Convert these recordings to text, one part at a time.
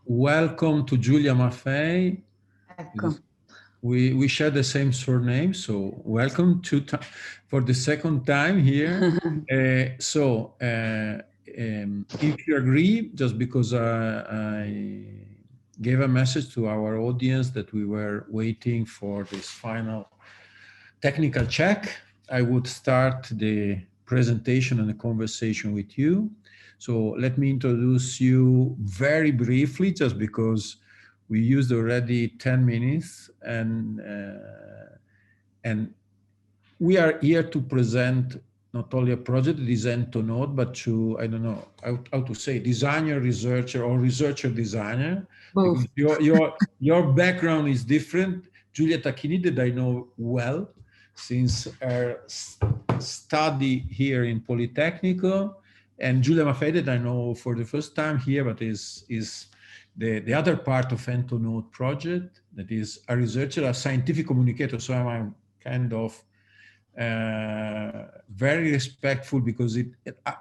welcome to Giulia Maffei. Ecco. We share the same surname, so welcome for the second time here. If you agree, just because I gave a message to our audience that we were waiting for this final technical check, I would start the presentation and the conversation with you. So let me introduce you very briefly, just because we used already 10 minutes, and we are here to present not only a project that is Entonode, but to, I don't know how to say, designer, researcher, or researcher designer, Both. because your background is different. Giulia Tacchini, that I know well since her study here in Politecnico, and Giulia Maffei, that I know for the first time here, but is the other part of Entonode project, that is a researcher, a scientific communicator. So I'm kind of very respectful, because it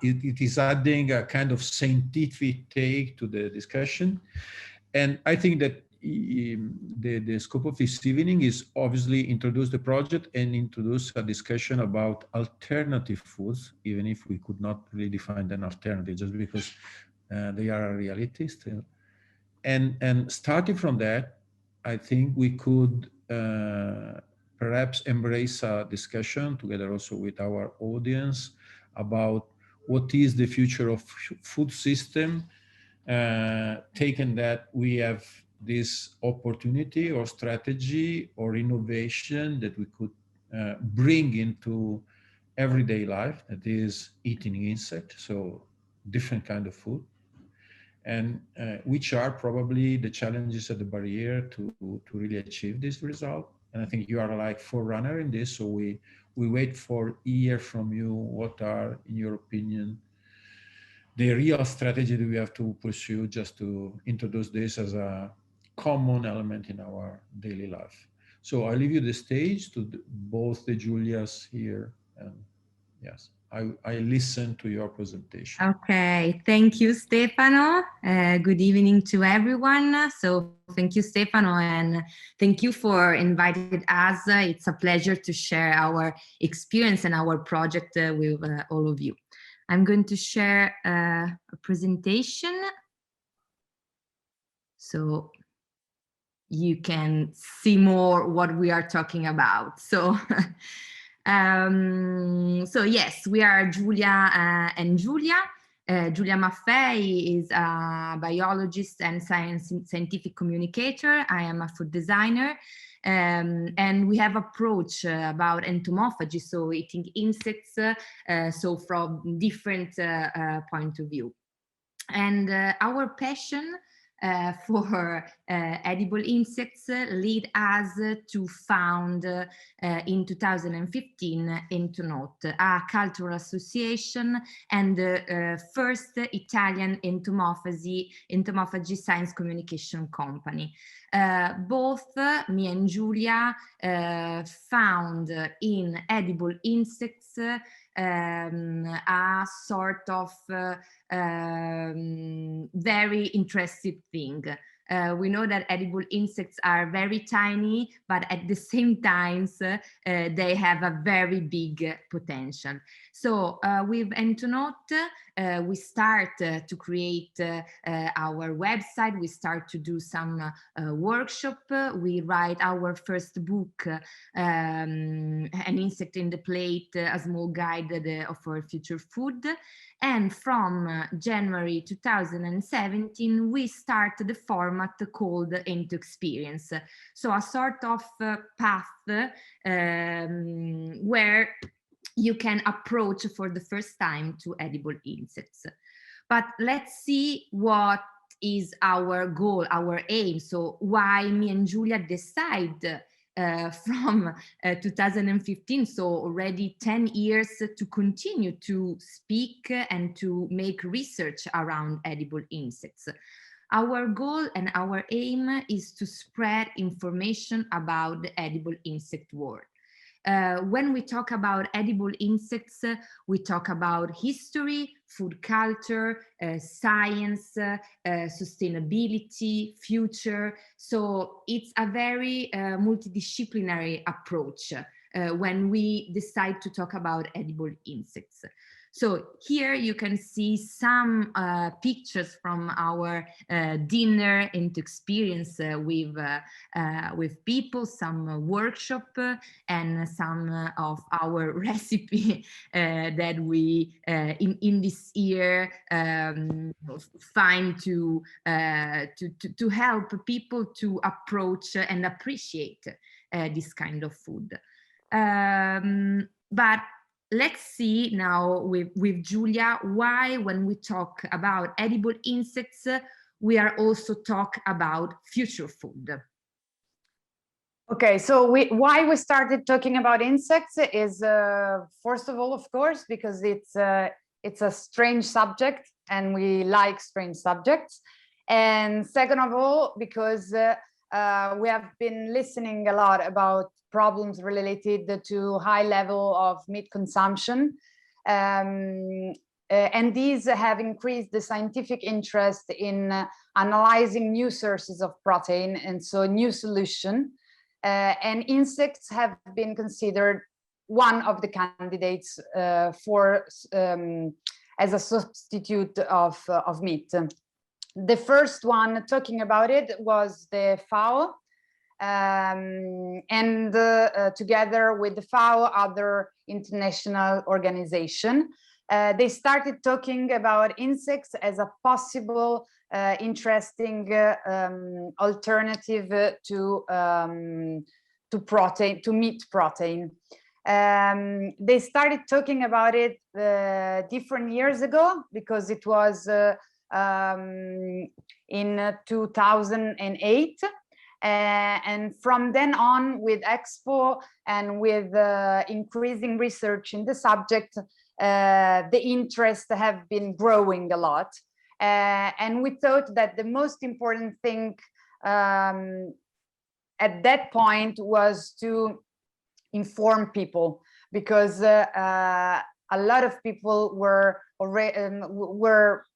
is adding a kind of scientific take to the discussion. And I think that the scope of this evening is obviously introduce the project and introduce a discussion about alternative foods, even if we could not really define an alternative, just because they are a reality still. And starting from that, I think we could perhaps embrace a discussion together also with our audience about what is the future of food system, taken that we have this opportunity or strategy or innovation that we could bring into everyday life, that is eating insects, so different kind of food, and which are probably the challenges at the barrier to really achieve this result. And I think you are like forerunner in this, so we wait for hear from you what are, in your opinion, the real strategy that we have to pursue just to introduce this as a common element in our daily life. So I leave you the stage to both the Julias here, and yes, I listen to your presentation. Okay, thank you, Stefano. Good evening to everyone. So thank you, Stefano, and thank you for inviting us. It's a pleasure to share our experience and our project with all of you. I'm going to share a presentation so you can see more what we are talking about. So, so yes, we are Giulia and Giulia. Giulia Maffei is a biologist and scientific communicator. I am a food designer. And we have approach about entomophagy, so eating insects, so from different point of view. And our passion for edible insects lead us to found in 2015 Entonode, a cultural association and the first Italian entomophagy science communication company. Both me and Giulia found in edible insects a sort of very interesting thing. We know that edible insects are very tiny, but at the same time, they have a very big potential. So with Entonode, we start to create our website. We start to do some workshop. We write our first book, An Insect in the Plate, a small guide of our future food. And from January 2017, we start the format called Entoexperience. So a sort of path where you can approach for the first time to edible insects. But let's see what is our goal, our aim. So why me and Giulia decide from 2015, so already 10 years, to continue to speak and to make research around edible insects. Our goal and our aim is to spread information about the edible insect world. When we talk about edible insects, we talk about history, food culture, science, sustainability, future. So it's a very multidisciplinary approach when we decide to talk about edible insects. So here you can see some pictures from our dinner Entoexperience with people, some workshop, and some of our recipe that we in this year find to help people to approach and appreciate this kind of food. But let's see now with Giulia why, when we talk about edible insects, we are also talk about future food. Okay, so why we started talking about insects is first of all, of course, because it's a strange subject and we like strange subjects, and second of all, because we have been listening a lot about problems related to high level of meat consumption, and these have increased the scientific interest in analyzing new sources of protein, and so new solution, and insects have been considered one of the candidates for as a substitute of meat. The first one talking about it was the FAO, and together with the FAO, other international organization, they started talking about insects as a possible interesting alternative to protein, to meat protein. They started talking about it different years ago, because it was in 2008. And from then on, with Expo and with increasing research in the subject, the interest have been growing a lot. And we thought that the most important thing at that point was to inform people, because a lot of people were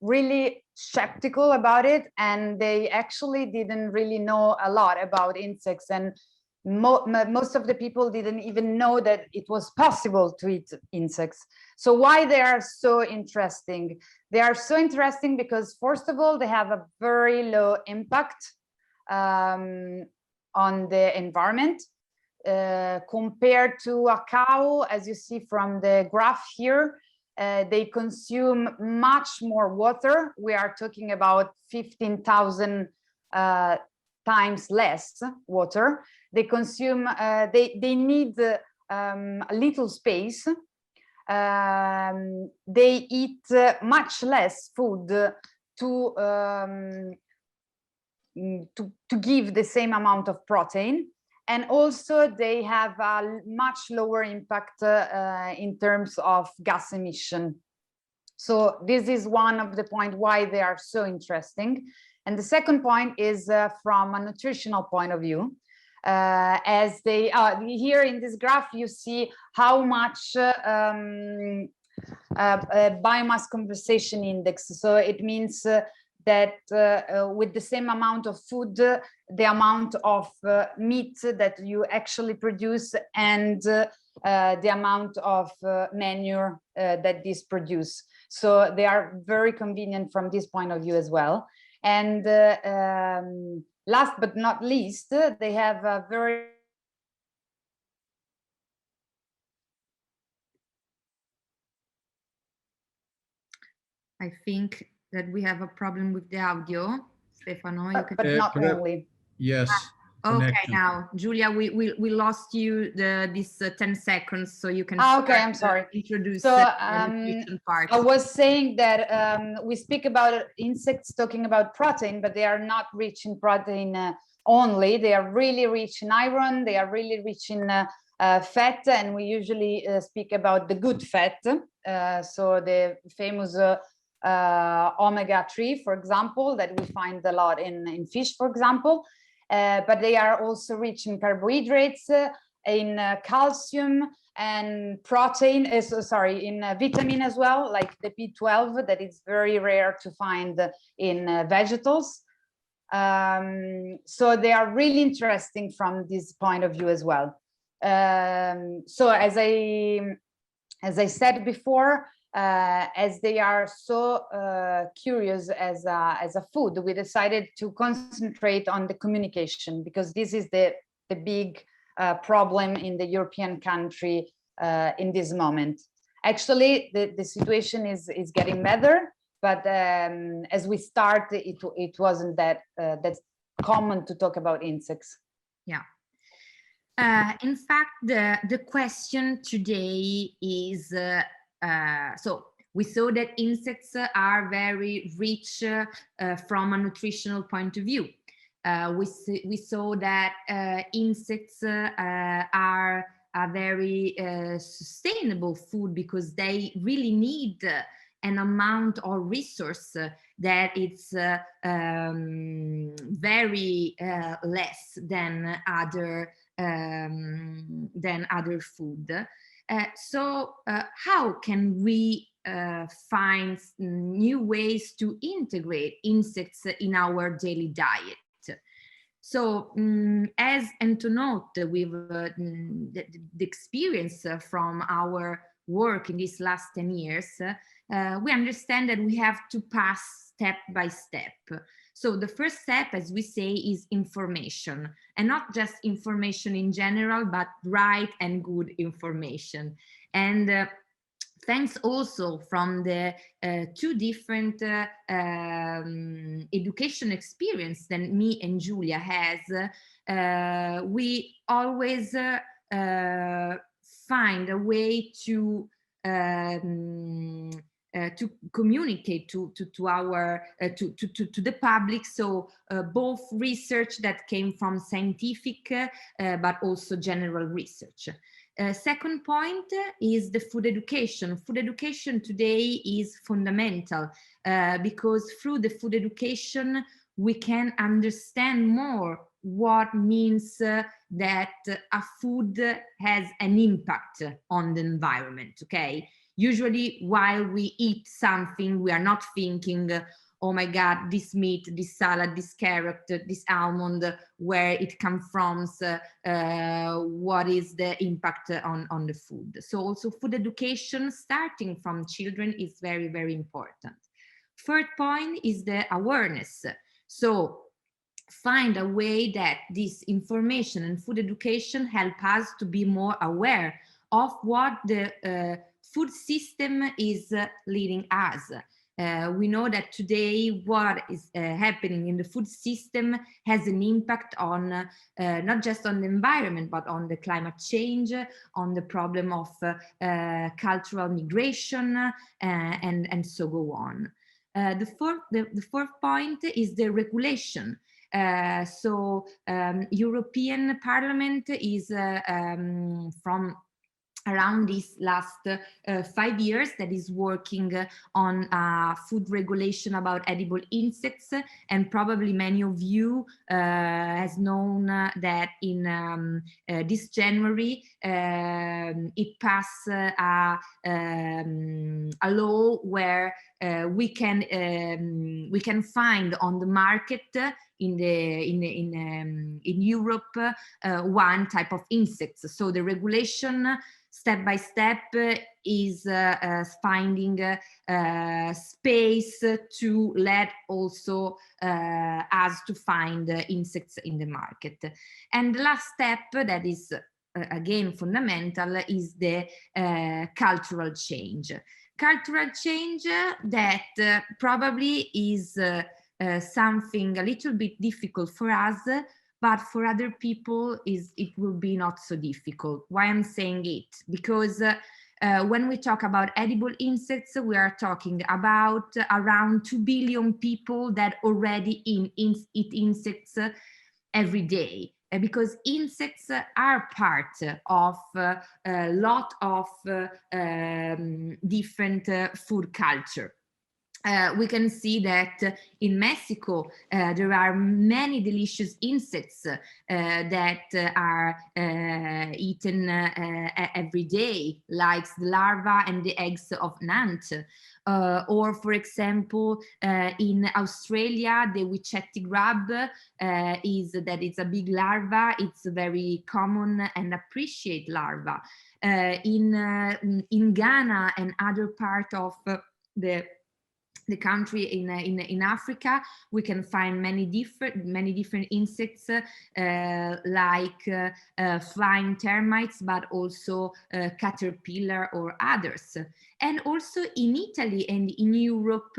really skeptical about it, and they actually didn't really know a lot about insects, and most of the people didn't even know that it was possible to eat insects. So why they are so interesting? They are so interesting because, first of all, they have a very low impact on the environment. Compared to a cow, as you see from the graph here, they consume much more water. We are talking about 15,000 times less water. They consume, they need a little space. They eat much less food to give the same amount of protein. And also they have a much lower impact in terms of gas emission. So this is one of the points why they are so interesting. And the second point is from a nutritional point of view. As they are here in this graph, you see how much biomass conservation index. So it means that with the same amount of food, the amount of meat that you actually produce, and the amount of manure that this produce. So they are very convenient from this point of view as well. And last but not least, they have a very I think that we have a problem with the audio. Stefano, you can... but not only. Yes. Okay, connection. now, Giulia, we lost you this 10 seconds, so you can okay, I'm sorry. Introduce so, the nutrition part. I was saying that we speak about insects talking about protein, but they are not rich in protein only. They are really rich in iron, they are really rich in fat, and we usually speak about the good fat. So the famous omega-3, for example, that we find a lot in fish, for example. But they are also rich in carbohydrates, in calcium and protein, in vitamin as well, like the B12 that is very rare to find in vegetables. So they are really interesting from this point of view as well. So as I said before, as they are so curious as a food, we decided to concentrate on the communication, because this is the big problem in the European country in this moment. Actually, the situation is getting better, but as we start, it wasn't that common to talk about insects. Yeah. In fact, the question today is, so we saw that insects are very rich from a nutritional point of view. We saw that insects are a very sustainable food, because they really need an amount of resource that it's very less than other food. So how can we find new ways to integrate insects in our daily diet? So as Antonote, with the experience from our work in these last 10 years, we understand that we have to pass step by step. So the first step, as we say, is information, and not just information in general, but right and good information. And thanks also from the two different education experience that me and Giulia has, we always find a way to communicate to the public. So both research that came from scientific, but also general research. Second point is the food education. Food education today is fundamental because through the food education we can understand more what means that a food has an impact on the environment, okay? Usually while we eat something, we are not thinking, oh my God, this meat, this salad, this carrot, this almond, where it comes from, what is the impact on the food. So also food education starting from children is very, very important. Third point is the awareness. So find a way that this information and food education help us to be more aware of what the food system is leading us. We know that today what is happening in the food system has an impact on not just on the environment, but on the climate change, on the problem of cultural migration, and so go on. The fourth point is the regulation. European Parliament is from around these last 5 years that is working on food regulation about edible insects, and probably many of you has known that in this January it passed a law where we can find on the market in Europe one type of insects. So the regulation step by step is finding space to let also us to find insects in the market. And the last step that is again fundamental is the cultural change. Cultural change that probably is something a little bit difficult for us, but for other people it will be not so difficult. Why I'm saying it? Because when we talk about edible insects, we are talking about around 2 billion people that already eat insects every day. Because insects are part of a lot of different food culture. we can see that in Mexico there are many delicious insects that are eaten every day, like the larvae and the eggs of ant. Or for example, in Australia, the Wichetti grub is a big larva. It's a very common and appreciated larva. In Ghana and other part of the country in Africa, we can find many different insects like flying termites, but also caterpillar or others. And also in Italy and in Europe,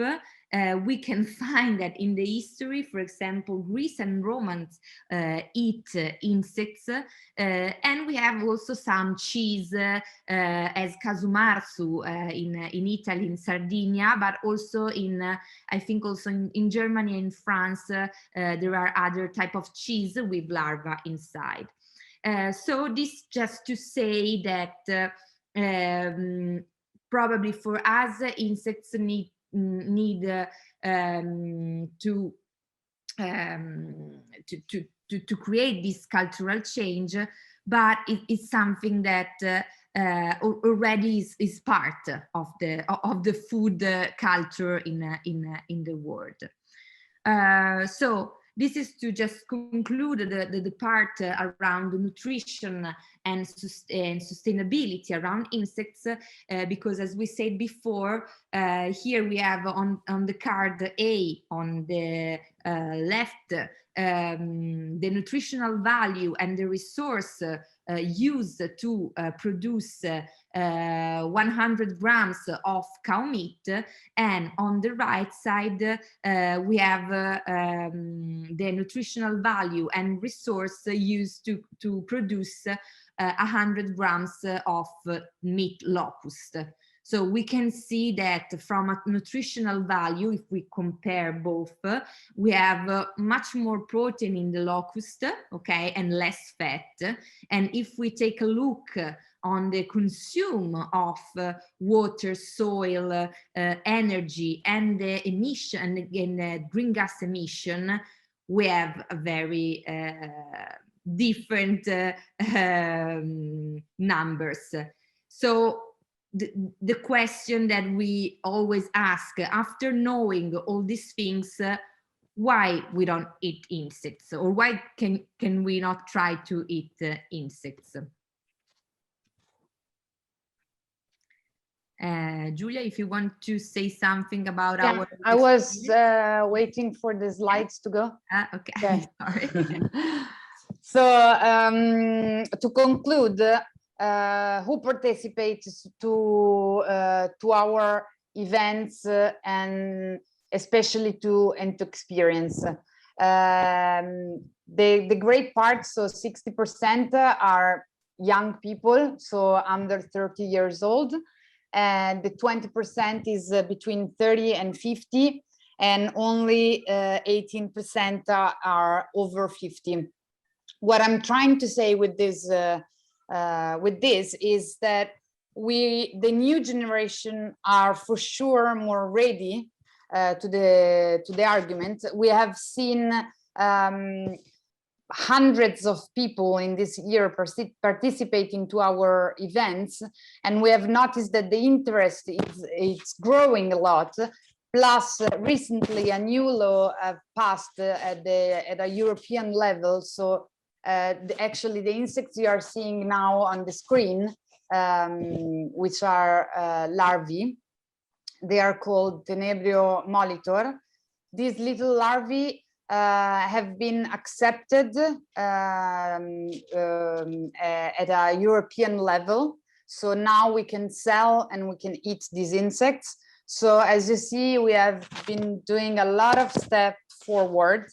we can find that in the history, for example, Greece and Romans eat insects, and we have also some cheese as casumarzu in Italy, in Sardinia, but also I think also in Germany and France, there are other type of cheese with larvae inside. So this just to say that probably for us, insects need to create this cultural change, but it's something that already is part of the food culture in the world. So this is to just conclude the part around the nutrition and sustainability around insects, because as we said before, here we have on the card A on the left the nutritional value and the resource used to produce 100 grams of cow meat, and on the right side we have the nutritional value and resource used to produce 100 grams of meat locust. So we can see that from a nutritional value, if we compare both, we have much more protein in the locust, okay, and less fat. And if we take a look on the consume of water, soil, energy, and the emission, and green gas emission, we have a very different numbers. So the question that we always ask after knowing all these things, why we don't eat insects, or why can we not try to eat insects? Giulia, if you want to say something about our... I was waiting for the slides to go. Okay. Sorry. So to conclude, who participates to our events and especially to Entoexperience? The great part, so 60% are young people, so under 30 years old, and the 20% is between 30 and 50, and only 18% are over 50. What I'm trying to say with this is that the new generation are for sure more ready to the argument. We have seen hundreds of people in this year participating to our events, and we have noticed that the interest is growing a lot. Plus, recently a new law passed at a European level. So actually the insects you are seeing now on the screen, which are larvae, they are called Tenebrio molitor. These little larvae have been accepted at a European level. So now we can sell and we can eat these insects. So as you see, we have been doing a lot of steps forward,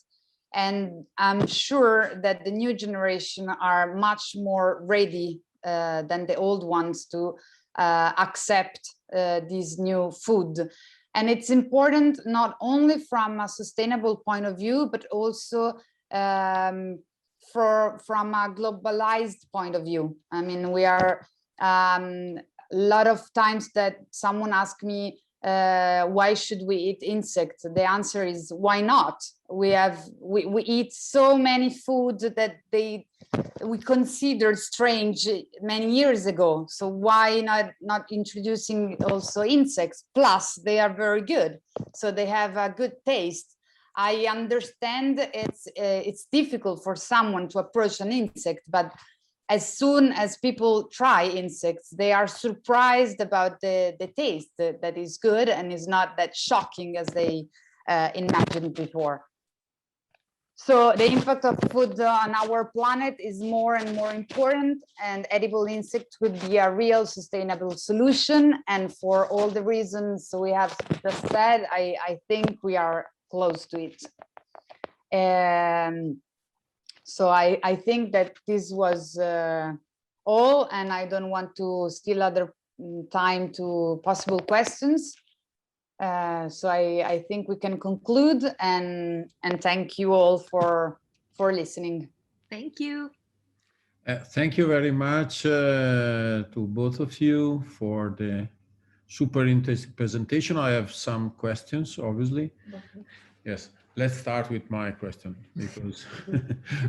and I'm sure that the new generation are much more ready than the old ones to accept this new food. And it's important not only from a sustainable point of view, but also from a globalized point of view. I mean, we are a lot of times that someone asks me, why should we eat insects? The answer is why not? We eat so many food that we considered strange many years ago. So why not introducing also insects? Plus, they are very good, so they have a good taste. I understand it's difficult for someone to approach an insect, but as soon as people try insects, they are surprised about the taste that is good and is not that shocking as they imagined before. So the impact of food on our planet is more and more important, and edible insects would be a real sustainable solution. And for all the reasons we have just said, I think we are close to it. So I think that this was all, and I don't want to steal other time to possible questions. So I think we can conclude, and thank you all for listening. Thank you. Thank you very much to both of you for the super interesting presentation. I have some questions, obviously. Okay. Yes, let's start with my question, because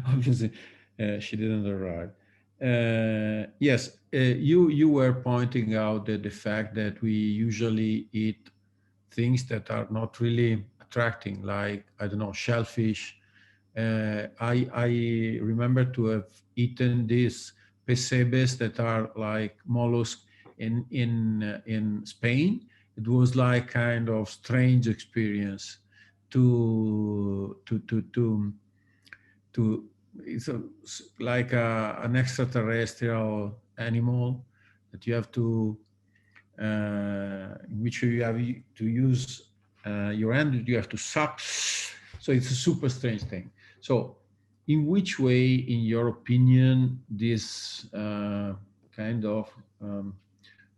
obviously she didn't arrive. Yes, you were pointing out that the fact that we usually eat things that are not really attracting, like, I don't know, shellfish. I remember to have eaten these pesebes that are like mollusks in Spain. It was like kind of strange experience to it's like an extraterrestrial animal that you have to in which you have to use your hand, you have to suck. So it's a super strange thing. So in which way, in your opinion, this kind of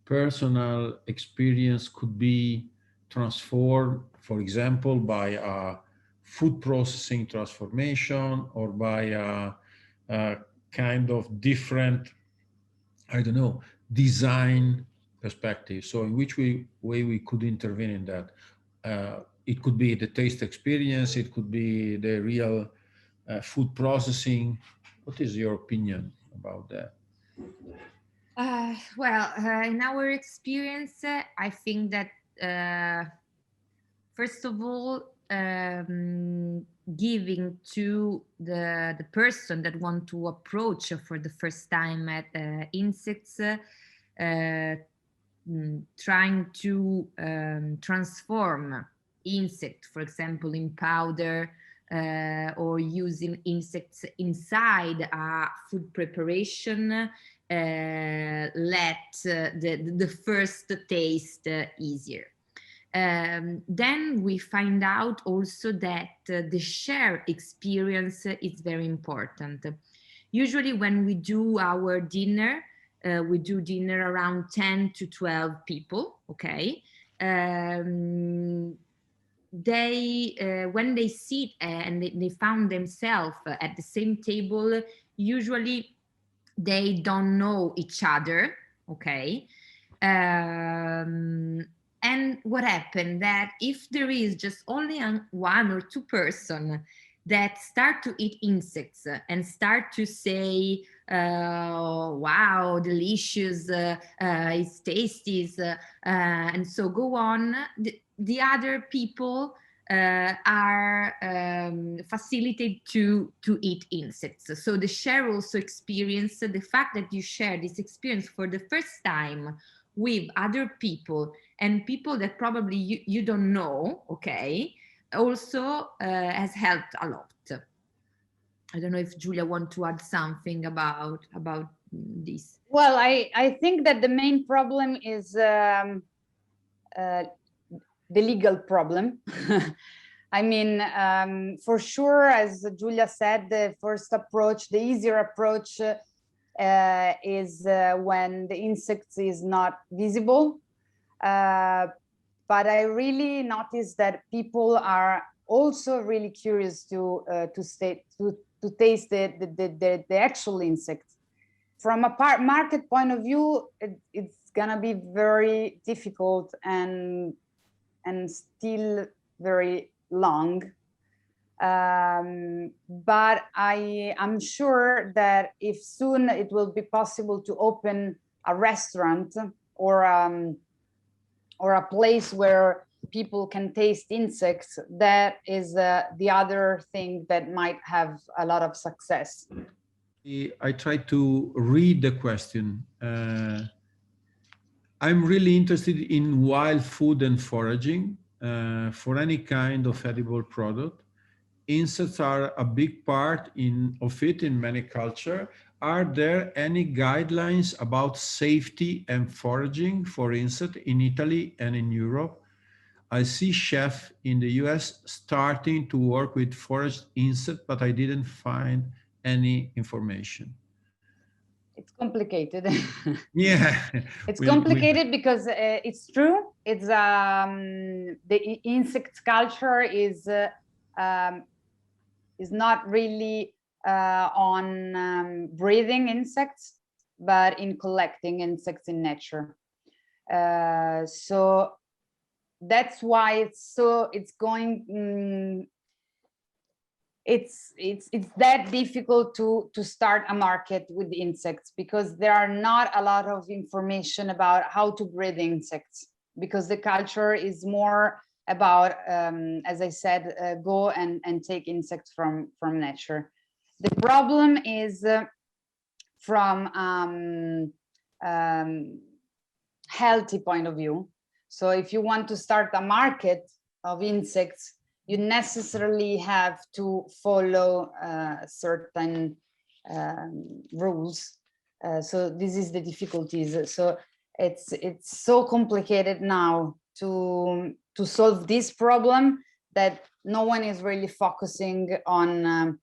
personal experience could be transformed, for example, by a food processing transformation, or by a kind of different, I don't know, design perspective? So in which way we could intervene in that? It could be the taste experience, it could be the real food processing. What is your opinion about that? Well, in our experience, I think that first of all, giving to the person that want to approach for the first time at insects, trying to transform insect, for example, in powder, or using insects inside a food preparation, let the first taste easier. Then we find out also that the share experience is very important. Usually when we do our dinner, we do dinner around 10 to 12 people, okay? When they sit and they found themselves at the same table, usually they don't know each other, okay? And what happened that if there is just only one or two person that start to eat insects and start to say, wow, delicious, it's tasty, and so go on, the other people are facilitated to eat insects. So the share also experience, the fact that you share this experience for the first time with other people and people that probably you don't know, okay, also has helped a lot. I don't know if Giulia want to add something about this. Well, I think that the main problem is the legal problem. I mean, for sure, as Giulia said, the first approach, the easier approach is when the insect is not visible. But I really noticed that people are also really curious to taste the actual insect. From a market point of view, it's gonna be very difficult and and still very long. But I'm sure that if soon it will be possible to open a restaurant or a place where people can taste insects, that is the other thing that might have a lot of success. I try to read the question. I'm really interested in wild food and foraging for any kind of edible product. Insects are a big part of it in many cultures. Are there any guidelines about safety and foraging for insects in Italy and in Europe? I see chefs in the US starting to work with foraged insects, but I didn't find any information. It's complicated. Yeah, it's complicated because it's true. It's the insect culture is not really on breeding insects, but in collecting insects in nature. So that's why it's that difficult to start a market with insects, because there are not a lot of information about how to breed insects, because the culture is more about, as I said, go and take insects from nature. The problem is from healthy point of view. So if you want to start a market of insects, you necessarily have to follow certain rules. So this is the difficulties. So it's so complicated now to solve this problem that no one is really focusing on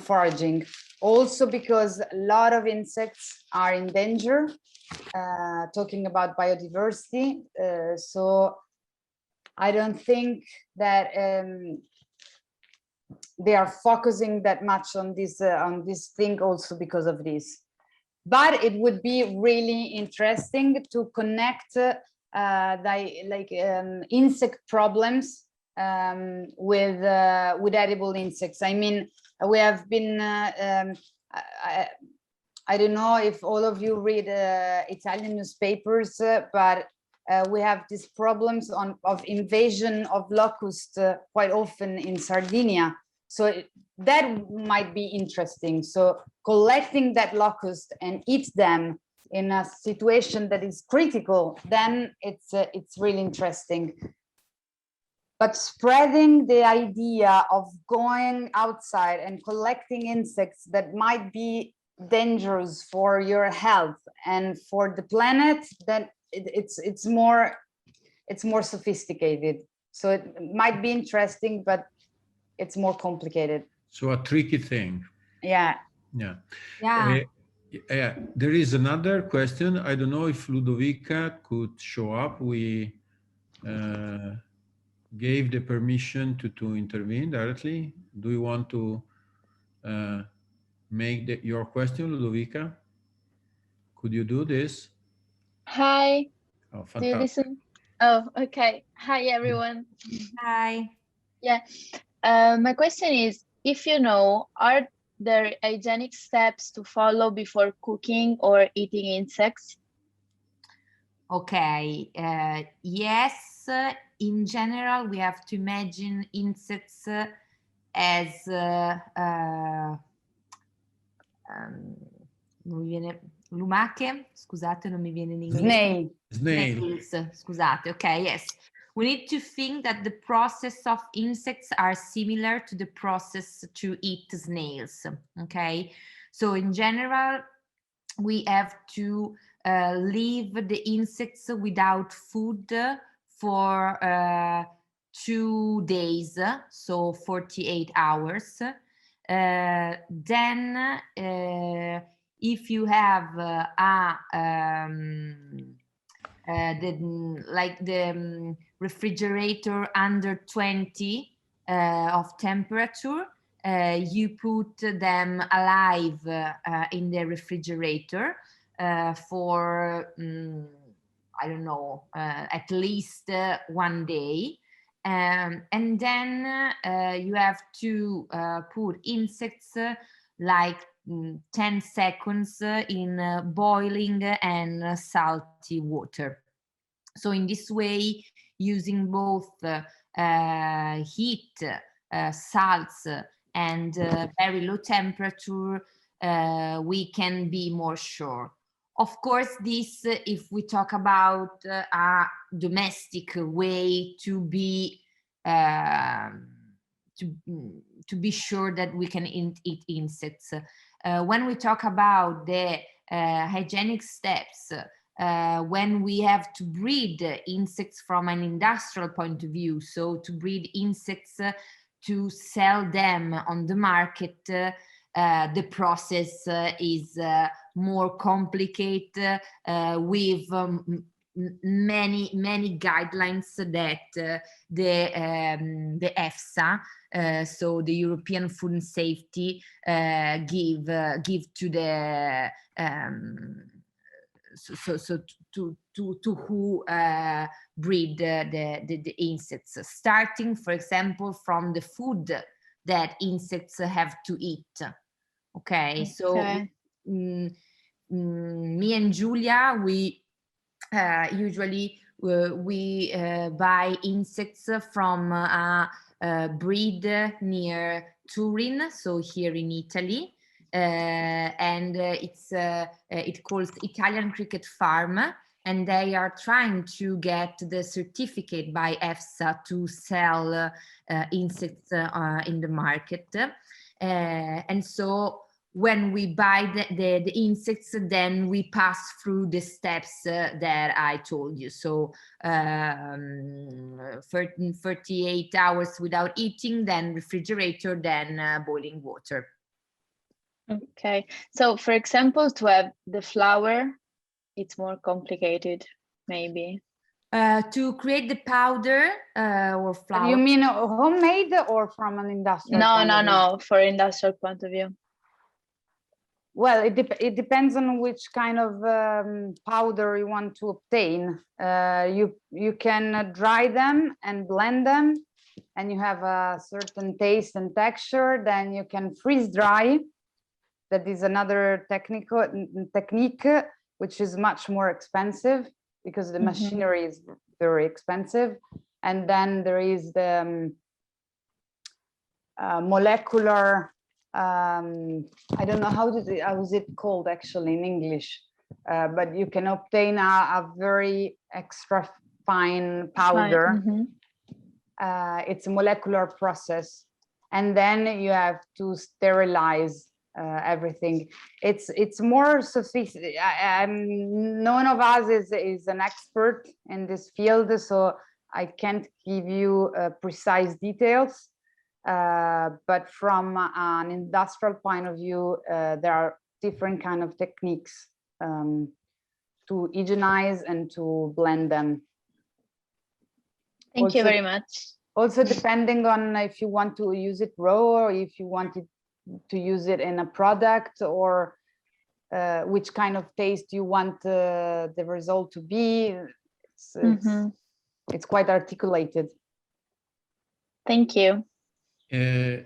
foraging. Also because a lot of insects are in danger. Talking about biodiversity, so I don't think that they are focusing that much on this thing, also because of this. But it would be really interesting to connect insect problems with edible insects. I mean, we have been. I don't know if all of you read Italian newspapers, but we have these problems of invasion of locusts quite often in Sardinia. So that might be interesting. So collecting that locust and eat them in a situation that is critical, then it's really interesting. But spreading the idea of going outside and collecting insects that might be dangerous for your health and for the planet, then it's more sophisticated. So it might be interesting, but it's more complicated. So a tricky thing. Yeah. There is another question. I don't know if Ludovica could show up. We gave the permission to intervene directly. Do you want to make your question, Ludovica? Could you do this? Hi. Oh, fantastic. Do you listen? Oh, okay. Hi, everyone. Hi. Yeah. My question is, if you know, are there hygienic steps to follow before cooking or eating insects? Okay. Yes. In general, we have to imagine insects as non mi viene lumache, scusate, non mi viene in inglese. Snails, scusate. Okay, yes. We need to think that the process of insects are similar to the process to eat snails. Okay, so in general, we have to leave the insects without food for 2 days, so 48 hours. Then if you have the refrigerator under 20 of temperature, you put them alive in the refrigerator for I don't know, at least 1 day. And then you have to put insects like 10 seconds in boiling and salty water. So in this way, using both heat, salts, and very low temperature, we can be more sure. Of course, this, if we talk about a domestic way to be sure that we can eat insects. When we talk about the hygienic steps, when we have to breed insects from an industrial point of view, so to breed insects to sell them on the market, the process is more complicated with many guidelines that the EFSA, so the European Food and Safety, give to the to who breed the insects, starting, for example, from the food that insects have to eat. Okay. So me and Giulia, we usually we buy insects from a breed near Turin, so here in Italy, and it calls Italian Cricket Farm, and they are trying to get the certificate by EFSA to sell insects in the market, and so when we buy the insects, then we pass through the steps that I told you. So 38 hours without eating, then refrigerator, then boiling water. Okay, so for example, to have the flour, it's more complicated, maybe. To create the powder or flour. You mean homemade or from an industrial? No, for industrial point of view. Well, it depends on which kind of powder you want to obtain. You can dry them and blend them, and you have a certain taste and texture. Then you can freeze dry. That is another technique, which is much more expensive because the machinery is very expensive. And then there is the molecular, I don't know how is it called actually in English, but you can obtain a very extra fine powder. It's a molecular process, and then you have to sterilize everything. It's more sophisticated. None of us is an expert in this field, so I can't give you precise details. But from an industrial point of view, there are different kind of techniques to hygienize and to blend them. Thank you very much. Also, depending on if you want to use it raw or if you wanted to use it in a product, or which kind of taste you want the result to be. It's quite articulated. Thank you. I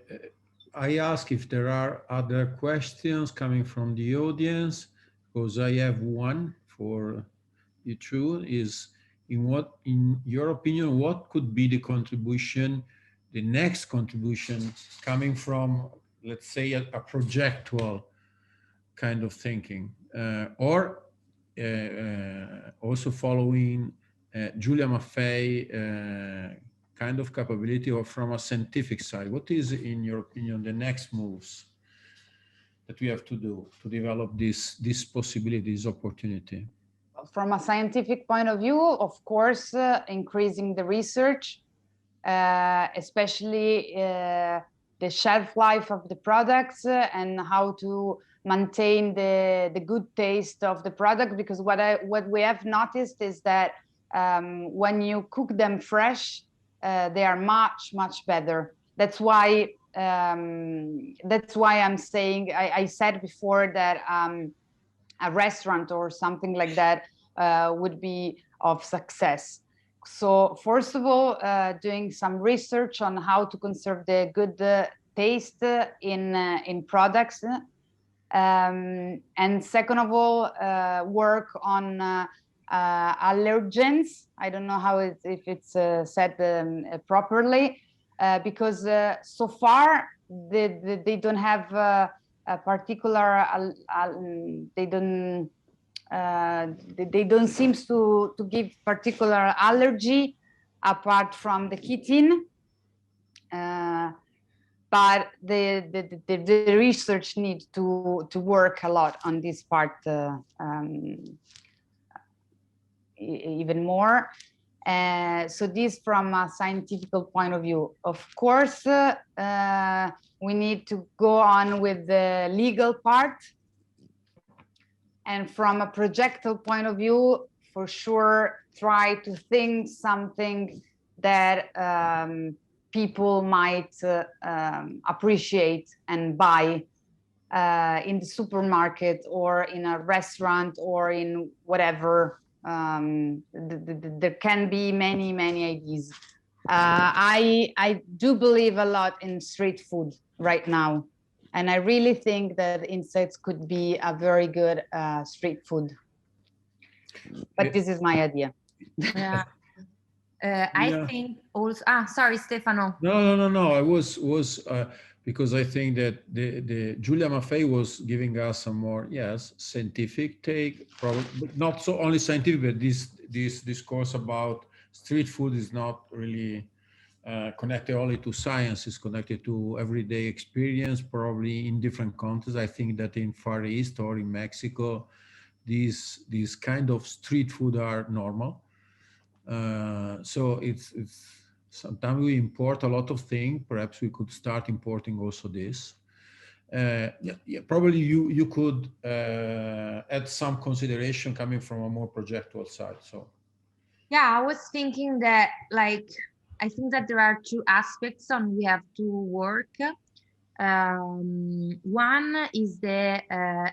ask if there are other questions coming from the audience, because I have one for you two. Is in your opinion, what could be the contribution, the next contribution coming from, let's say, a projectual kind of thinking, or also following Giulia Maffei kind of capability, or from a scientific side? What is, in your opinion, the next moves that we have to do to develop this possibility, this opportunity? From a scientific point of view, of course, increasing the research, especially the shelf life of the products and how to maintain the good taste of the product. Because what we have noticed is that when you cook them fresh, they are much better. That's why I'm saying, I said before that a restaurant or something like that would be of success. So first of all, doing some research on how to conserve the good taste in products, and second of all, work on allergens. I don't know how if it's said properly, because so far they don't have a particular they don't seem to give particular allergy apart from the chitin. But the research needs to work a lot on this part even more. So this from a scientific point of view. Of course, we need to go on with the legal part. And from a projectile point of view, for sure, try to think something that people might appreciate and buy in the supermarket or in a restaurant or in whatever. There can be many ideas. I do believe a lot in street food right now, and I really think that insects could be a very good street food. But this is my idea. Yeah. I think also. Sorry, Stefano. No. I was because I think that the Giulia Maffei was giving us a more scientific take, probably, but not so only scientific. But this discourse about street food is not really connected only to science. It's connected to everyday experience, probably in different countries. I think that in Far East or in Mexico, these kind of street food are normal. So it's sometimes we import a lot of things. Perhaps we could start importing also this. Probably you could add some consideration coming from a more projectual side. So yeah, I was thinking that, like, I think that there are two aspects on we have to work. One is the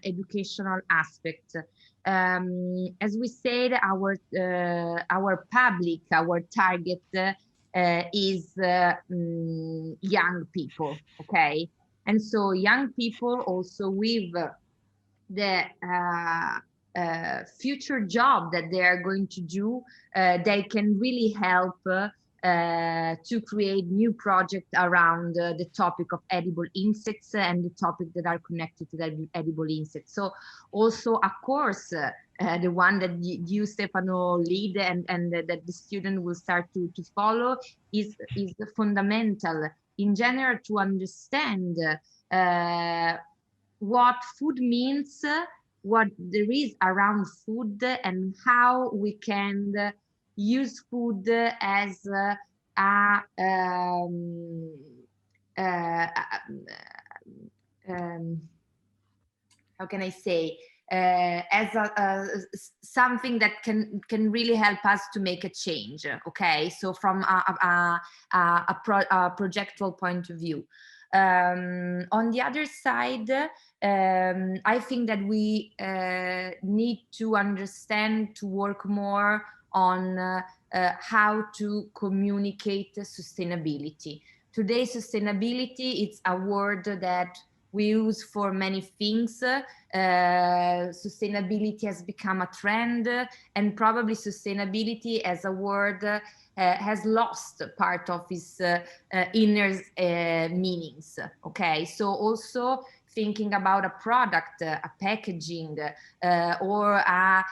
educational aspect. As we said, our public, our target is young people, okay? And so young people also with the future job that they are going to do, they can really help to create new projects around the topic of edible insects and the topic that are connected to the edible insects. So also a course, the one that you Stefano lead and that the student will start to follow is fundamental in general to understand what food means, what there is around food, and how we can use food as how can I say, as something that can really help us to make a change. Okay, so from a projectual point of view. On the other side, I think that we need to understand, to work more on how to communicate sustainability. Today, sustainability, it's a word that we use for many things. Sustainability has become a trend, and probably sustainability as a word has lost part of its inner meanings. Okay, so also thinking about a product, a packaging, or a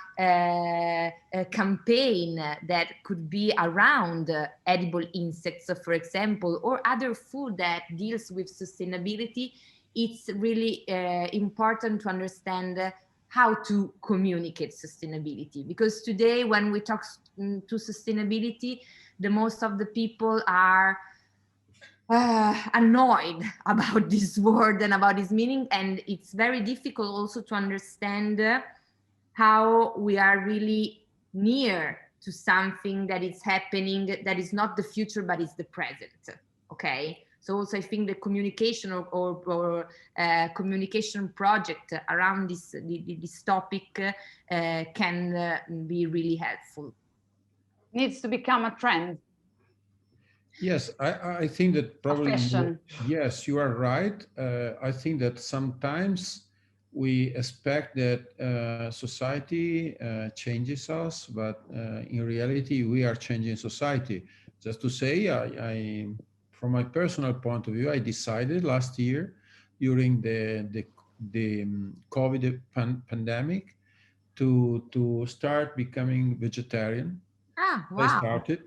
campaign that could be around edible insects, for example, or other food that deals with sustainability, it's really important to understand how to communicate sustainability. Because today, when we talk to sustainability, the most of the people are annoyed about this word and about its meaning, and it's very difficult also to understand how we are really near to something that is happening, that is not the future but is the present. Okay, so also I think the communication or communication project around this topic can be really helpful. needs to become a trend, Yes, I think that a probably fashion. yes, you are right. I think that sometimes we expect that society changes us, but in reality, we are changing society. Just to say, from my personal point of view, I decided last year during the COVID pandemic to start becoming vegetarian. Ah, I wow. started,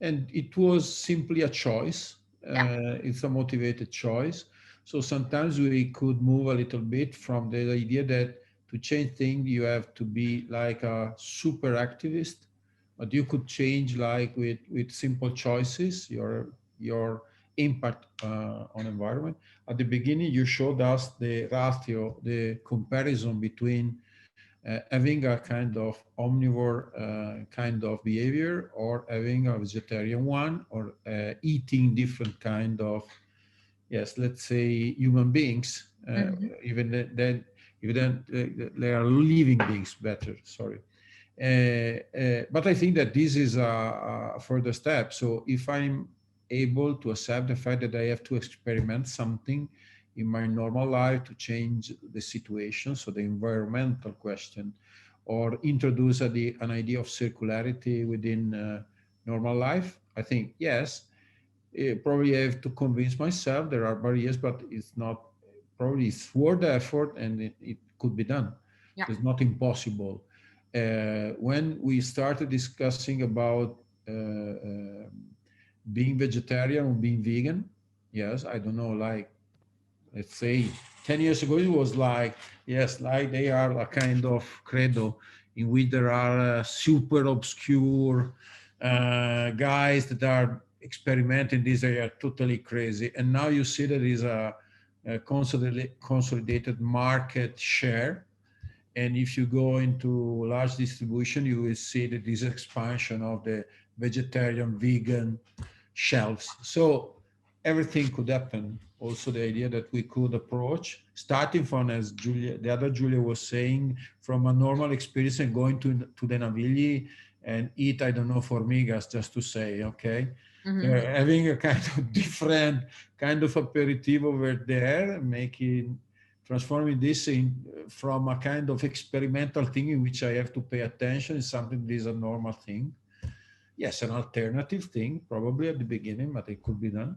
and it was simply a choice. Yeah. It's a motivated choice. So sometimes we could move a little bit from the idea that to change things you have to be like a super activist, but you could change like with simple choices your impact on environment. At the beginning, you showed us the ratio, the comparison between having a kind of omnivore kind of behavior or having a vegetarian one or eating different kind of, yes, let's say human beings, Mhm. even then they are living beings better, sorry. But I think that this is a further step. So if I'm able to accept the fact that I have to experiment something in my normal life to change the situation, so the environmental question, or introduce an idea of circularity within normal life, I think yes, probably I have to convince myself there are barriers, but it's not, probably it's worth the effort and it could be done. Yeah. So it's not impossible. When we started discussing about being vegetarian or being vegan, yes, I don't know, like let's say 10 years ago it was like, yes, like they are a kind of credo in which there are super obscure guys that are experimenting this, they are totally crazy, and now you see that is a consolidated market share. And if you go into large distribution, you will see that this expansion of the vegetarian vegan shelves. So everything could happen. Also, the idea that we could approach, starting from, as Julia, the other Julia was saying, from a normal experience and going to the Navigli and eat, I don't know, formigas, just to say, okay? Mhm. Having a kind of different kind of aperitif over there, making, transforming this in from a kind of experimental thing in which I have to pay attention is something that is a normal thing. Yes, an alternative thing, probably at the beginning, but it could be done.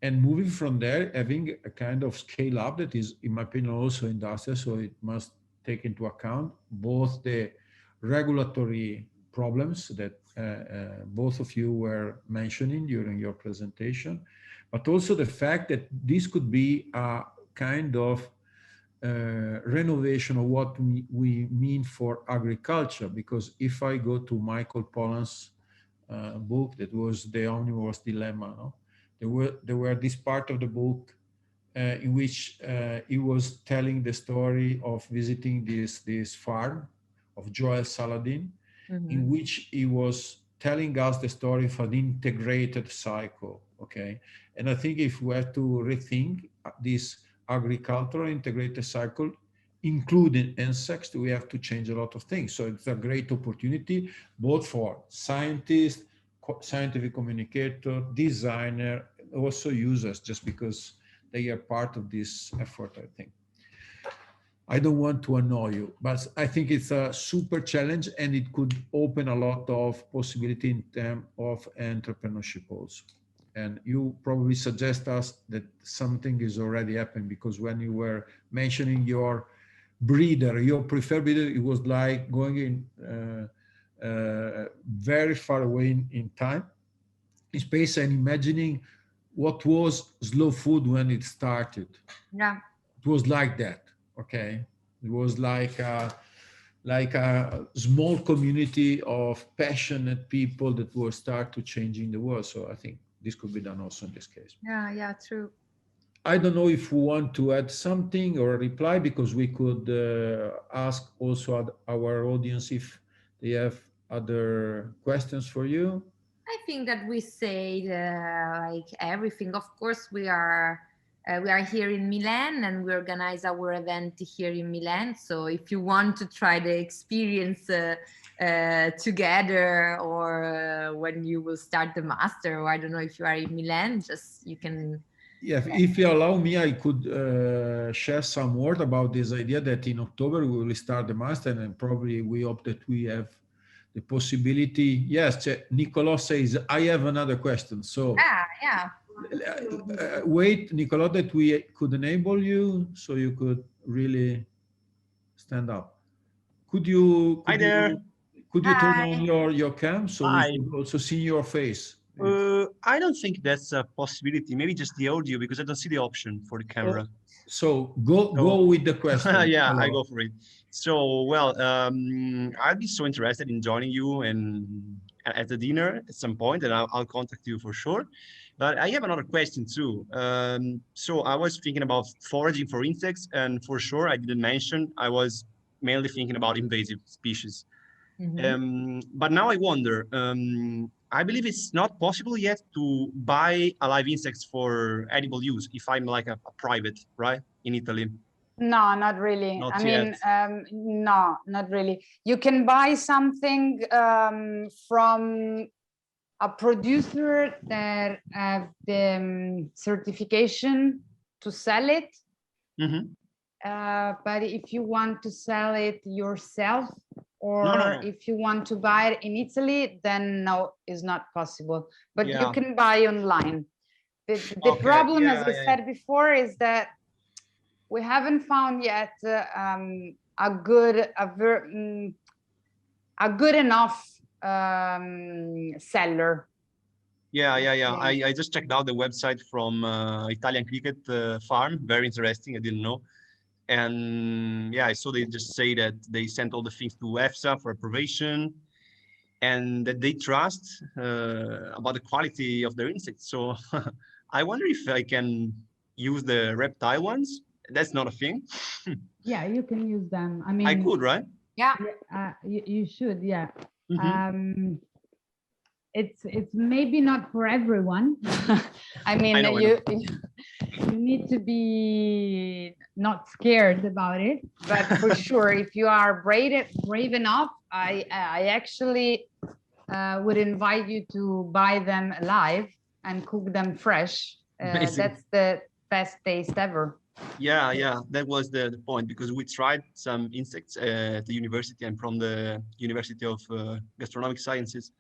And moving from there, having a kind of scale up that is, in my opinion, also industrial. So it must take into account both the regulatory problems that both of you were mentioning during your presentation, but also the fact that this could be a kind of renovation of what we mean for agriculture. Because if I go to Michael Pollan's book that was the omnivore's dilemma, no? There were this part of the book in which he was telling the story of visiting this farm of Joel Saladin, in Mhm. which he was telling us the story of an integrated cycle. Okay, and I think if we have to rethink this agricultural integrated cycle, including insects, we have to change a lot of things. So it's a great opportunity both for scientists, scientific communicator, designer, also users, just because they are part of this effort, I think. I don't want to annoy you, but I think it's a super challenge and it could open a lot of possibility in terms of entrepreneurship also. And you probably suggest us that something is already happening, because when you were mentioning your breeder, your preferred breeder, it was like going in very far away in time, in space, and imagining what was slow food when it started. Yeah. It was like that, okay? It was like a small community of passionate people that will start to changing the world. So I think this could be done also in this case. Yeah, yeah, true. I don't know if we want to add something or reply, because we could ask also our audience if they have other questions for you. I think that we said like everything. Of course, we are We are here in Milan, and we organize our event here in Milan. So if you want to try the experience together, or when you will start the master, or I don't know, if you are in Milan, just you can. Yeah, if you allow me, I could share some word about this idea that in October we will start the master, and probably we hope that we have the possibility. Yes, Nicolò says, I have another question. So Yeah. wait, Nicolò, that we could enable you so you could really stand up. Could you Hi there. Could you turn Hi. on your cam so Hi. we could also see your face? I don't think that's a possibility. Maybe just the audio, because I don't see the option for the camera. So go with the question. Yeah, I Nicolò. go for it. So, well, I'd be so interested in joining you and at the dinner at some point, and I'll contact you for sure. But I have another question too. So I was thinking about foraging for insects, and for sure I didn't mention, I was mainly thinking about invasive species. But now I wonder, I believe it's not possible yet to buy alive insects for edible use if I'm like a private, right, in Italy. No, not really. Not I mean, yet. no, not really. You can buy something from a producer that have the certification to sell it. But if you want to sell it yourself, or No. if you want to buy it in Italy, then no, it's not possible. But Yeah. you can buy online. The Okay, problem, yeah, as I said before, is that we haven't found yet a good enough seller. Yeah. I just checked out the website from Italian cricket farm. Very interesting. I didn't know. And yeah, I saw they just say that they sent all the things to EFSA for approbation, and that they trust about the quality of their insects. So I wonder if I can use the reptile ones. That's not a thing. Yeah, you can use them. I mean, I could, right? Yeah. You should, yeah. It's maybe not for everyone. I mean, I know. you need to be not scared about it, but for sure, if you are brave enough, I actually would invite you to buy them alive and cook them fresh. That's the best taste ever. Yeah, that was the point, because we tried some insects at the university. I'm from the University of Gastronomic Sciences.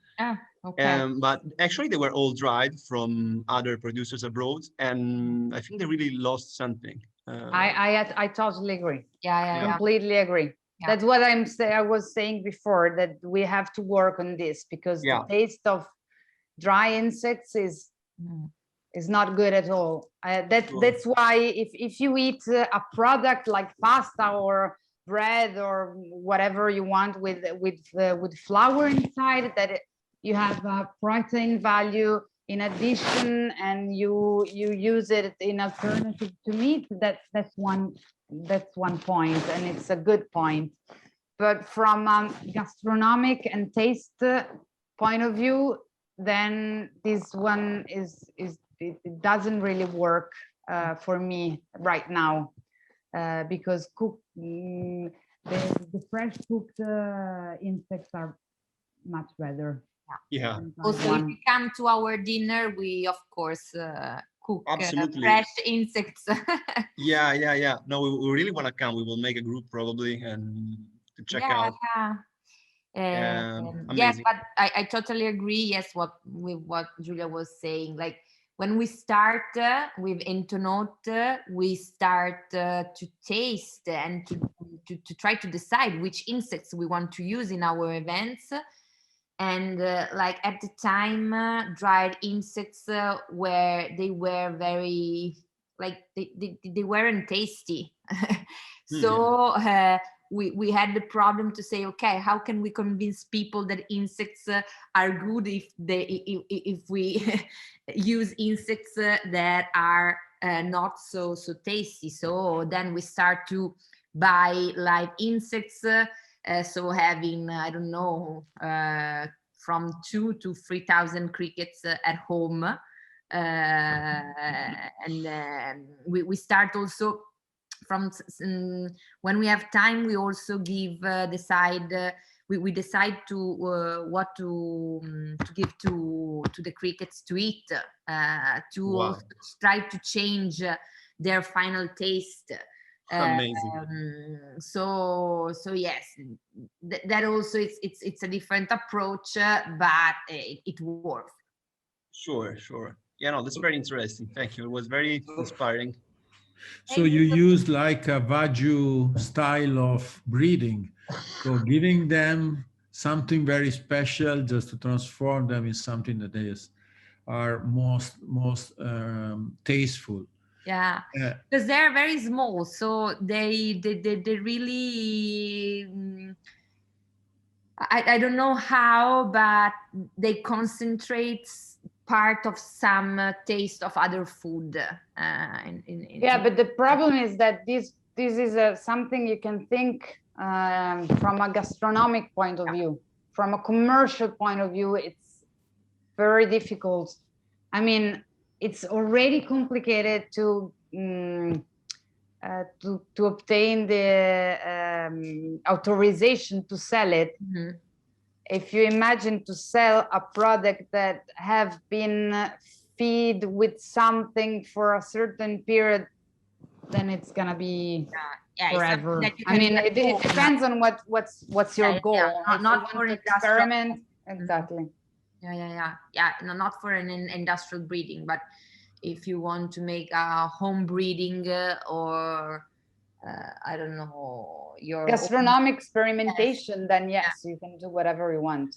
Okay. But actually they were all dried from other producers abroad, and I think they really lost something. I totally agree. Yeah. Completely agree. Yeah. That's what I was saying before, that we have to work on this, because the taste of dry insects is not good at all. That's why if you eat a product like pasta or bread or whatever you want with flour inside, that you have a protein value in addition, and you use it in alternative to meat, that's one point, and it's a good point. But from gastronomic and taste point of view, then this one it doesn't really work for me right now, because the fresh cooked insects are much better. Yeah. Also, if you come to our dinner, we of course cook fresh insects. Yeah. No, we really want to come. We will make a group probably and to check out. Yes, but I totally agree. Yes, with what Julia was saying. Like when we start with Entonote, we start to taste and to try to decide which insects we want to use in our events. And like at the time, dried insects where they were very, like they weren't tasty. So we had the problem to say, okay, how can we convince people that insects are good if we use insects that are not so tasty? So then we start to buy live insects. So having, I don't know, from 2,000 to 3,000 crickets at home, And we start also from when we have time. We also decide. We decide to what to give to the crickets to eat, to Wow. also try to change their final taste. Amazing. So yes, that also it's a different approach, but it works. Sure, sure. Yeah, no, that's very interesting. Thank you. It was very inspiring. So you use like a Wagyu style of breeding, so giving them something very special just to transform them in something that are most tasteful. Yeah, because they're very small, so they really I don't know how, but they concentrate part of some taste of other food. Yeah, but the problem is that this is something you can think from a gastronomic point of view. From a commercial point of view, it's very difficult. I mean, it's already complicated to obtain the authorization to sell it. Mm-hmm. If you imagine to sell a product that have been feed with something for a certain period, then it's gonna be forever. I mean, it depends on what's your goal. Yeah. Not for experiment. Exactly. Yeah. No, not for an industrial breeding, but if you want to make a home breeding or I don't know, your gastronomic experimentation, then yes, you can do whatever you want.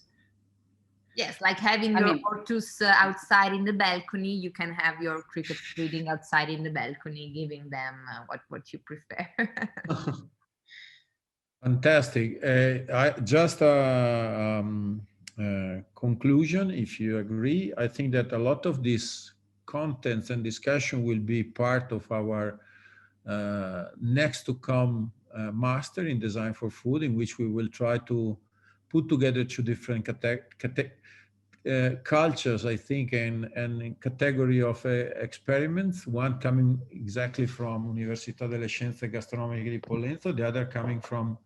Yes, like having your hortus outside in the balcony, you can have your cricket breeding outside in the balcony, giving them what you prefer. Fantastic. I just conclusion, if you agree, I think that a lot of these contents and discussion will be part of our next to come master in design for food, in which we will try to put together two different cultures, I think, and category of experiments, one coming exactly from Università delle Scienze Gastronomiche di Pollenzo, the other coming from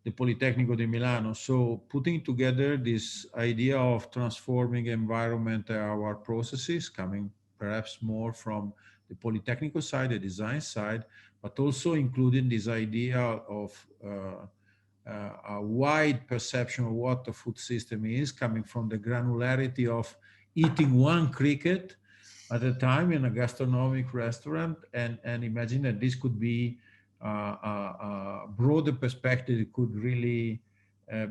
the Politecnico di Milano. So putting together this idea of transforming environment, our processes, coming perhaps more from the Politecnico side, the design side, but also including this idea of a wide perception of what the food system is, coming from the granularity of eating one cricket at a time in a gastronomic restaurant, and imagine that this could be a broader perspective. It could really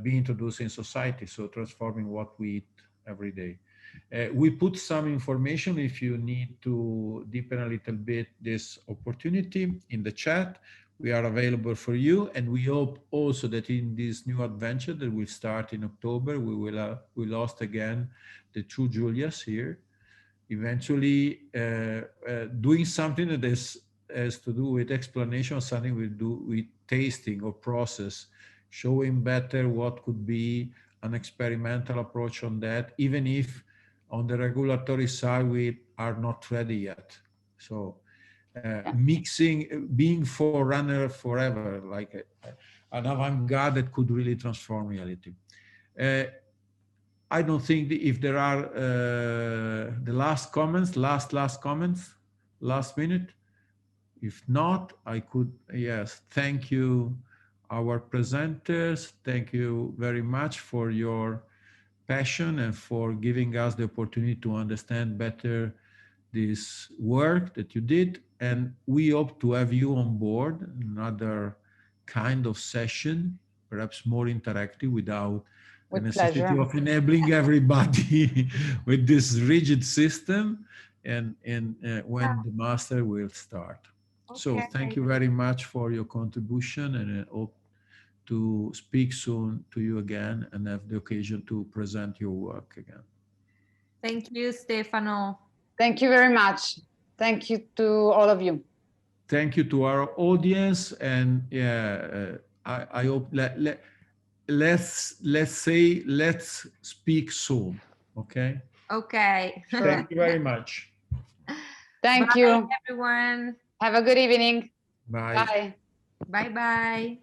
be introduced in society, so transforming what we eat every day. We put some information if you need to deepen a little bit this opportunity in the chat. We are available for you, and we hope also that in this new adventure that will start in October, we'll host again the two Julias here, eventually doing something that has to do with explanation, something we do with tasting or process, showing better what could be an experimental approach on that, even if on the regulatory side we are not ready yet. So mixing, being forerunner forever, like an avant-garde that could really transform reality. I don't think if there are the last comments, last comments, last minute. If not, I could, yes, thank you, our presenters. Thank you very much for your passion and for giving us the opportunity to understand better this work that you did. And we hope to have you on board, another kind of session, perhaps more interactive, without the necessity of enabling everybody with this rigid system, and when the master will start. Okay. So thank you very much for your contribution, and I hope to speak soon to you again and have the occasion to present your work again. Thank you, Stefano. Thank you very much. Thank you to all of you. Thank you to our audience, and yeah, I hope let's speak soon. Okay. Okay. Thank you very much. Thank Bye, you. everyone. Have a good evening. Bye. Bye. Bye bye.